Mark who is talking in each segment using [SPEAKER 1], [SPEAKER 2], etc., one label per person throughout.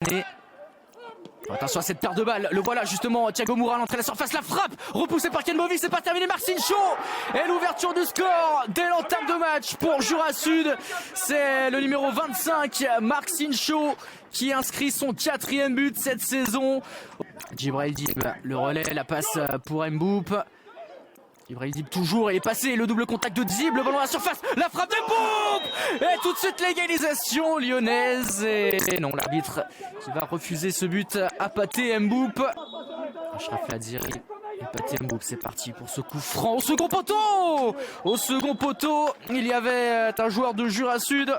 [SPEAKER 1] terminé. Attention à cette paire de balles, le voilà justement, Thiago Moura à l'entrée de la surface, la frappe, repoussée par Ken Bovic, c'est pas terminé, Marcinho, et l'ouverture du score dès l'entame de match pour Jura Sud, c'est le numéro 25, Marcinho, qui inscrit son 4e but cette saison. Djibril Dib, le relais, la passe pour Mboup. Djibril Dib toujours, il est passé, le double contact de Dib, le ballon à la surface, la frappe de Mboup, et tout de suite l'égalisation lyonnaise, et non, l'arbitre qui va refuser ce but à Pathé Mboup. Achraf Ladiri et Pathé Mboup, c'est parti pour ce coup franc au second poteau. Au second poteau, il y avait un joueur de Jura Sud.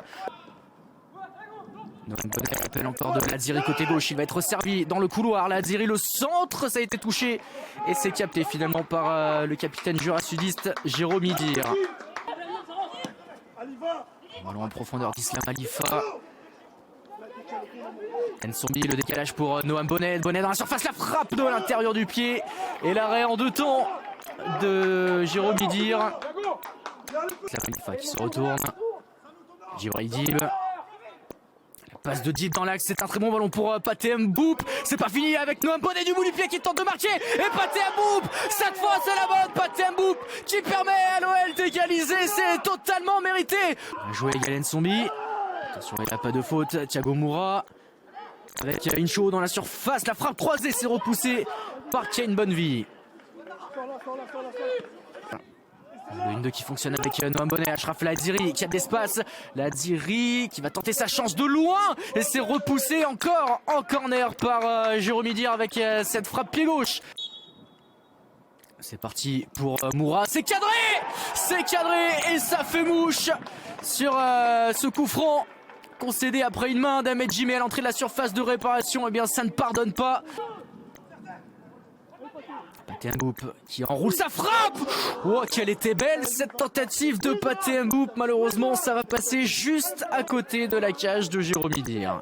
[SPEAKER 1] Bonnet appelle encore de Ladiri côté gauche, il va être servi dans le couloir, Ladiri le centre, ça a été touché et c'est capté finalement par le capitaine Jura Sudiste Jérôme Idir. Ballon en profondeur d'Islam Alifa. Nsombi, le décalage pour Noam Bonnet, Bonnet dans la surface, la frappe de l'intérieur du pied et l'arrêt en 2 temps de Jérôme Idir. Islam Alifa qui se retourne, Djibril Dib. Passe de Dib dans l'axe, c'est un très bon ballon pour Pathé Mboup. C'est pas fini avec Noam Bonnet du bout du pied qui tente de marquer. Et Pathé Mboup, cette fois c'est la bonne Pathé Mboup qui permet à l'OL d'égaliser. C'est totalement mérité. Bien joué Yalen Sombi. Attention, il n'y a pas de faute. Thiago Moura avec Incho dans la surface. La frappe croisée, c'est repoussé par Kane Bonnevie. Le 1-2 qui fonctionne avec Noam Bonnet, Achraf Ladiri qui a de l'espace. Ladiri qui va tenter sa chance de loin et c'est repoussé encore en corner par Jérôme Idir avec cette frappe pied gauche. C'est parti pour Moura, c'est cadré et ça fait mouche sur ce coup franc concédé après une main d'Ahmed Jimé à l'entrée de la surface de réparation. Eh bien ça ne pardonne pas. Pathé Mboup qui enroule sa frappe. Oh, qu'elle était belle cette tentative de Pathé Mboup. Malheureusement, ça va passer juste à côté de la cage de Jérôme Idir.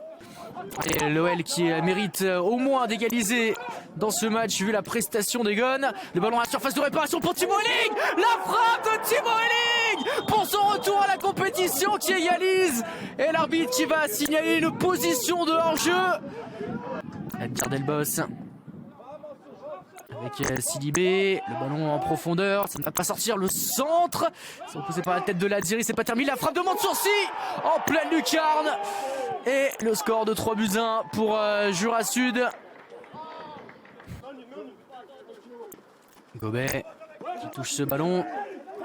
[SPEAKER 1] Et l'OL qui mérite au moins d'égaliser dans ce match vu la prestation des Gones. Le ballon à la surface de réparation pour Thibaut Elling. La frappe de Thibaut Elling pour son retour à la compétition qui égalise. Et l'arbitre qui va signaler une position de hors-jeu. Edgar Delbos avec Sidibé, le ballon en profondeur, ça ne va pas sortir, le centre, c'est repoussé par la tête de Ladiri, c'est pas terminé, la frappe de Mansourci en pleine lucarne, et le score de 3-1 pour Jura Sud. Gobet qui touche ce ballon,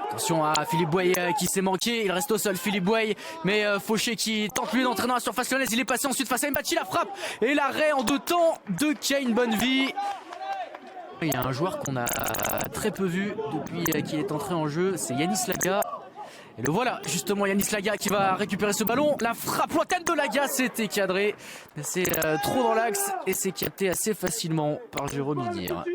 [SPEAKER 1] attention à Philippe Bouey qui s'est manqué, il reste au sol Philippe Bouey, mais Fauché qui tente lui d'entrer dans la surface lyonnaise, il est passé ensuite face à Mbachi, la frappe, et l'arrêt en 2 temps de Kane Bonnevie. Il y a un joueur qu'on a très peu vu depuis qu'il est entré en jeu, c'est Yanis Laga. Et le voilà, justement Yanis Laga qui va récupérer ce ballon. La frappe lointaine de Laga, c'était cadré. C'est trop dans l'axe et c'est capté assez facilement par Jérôme Idir.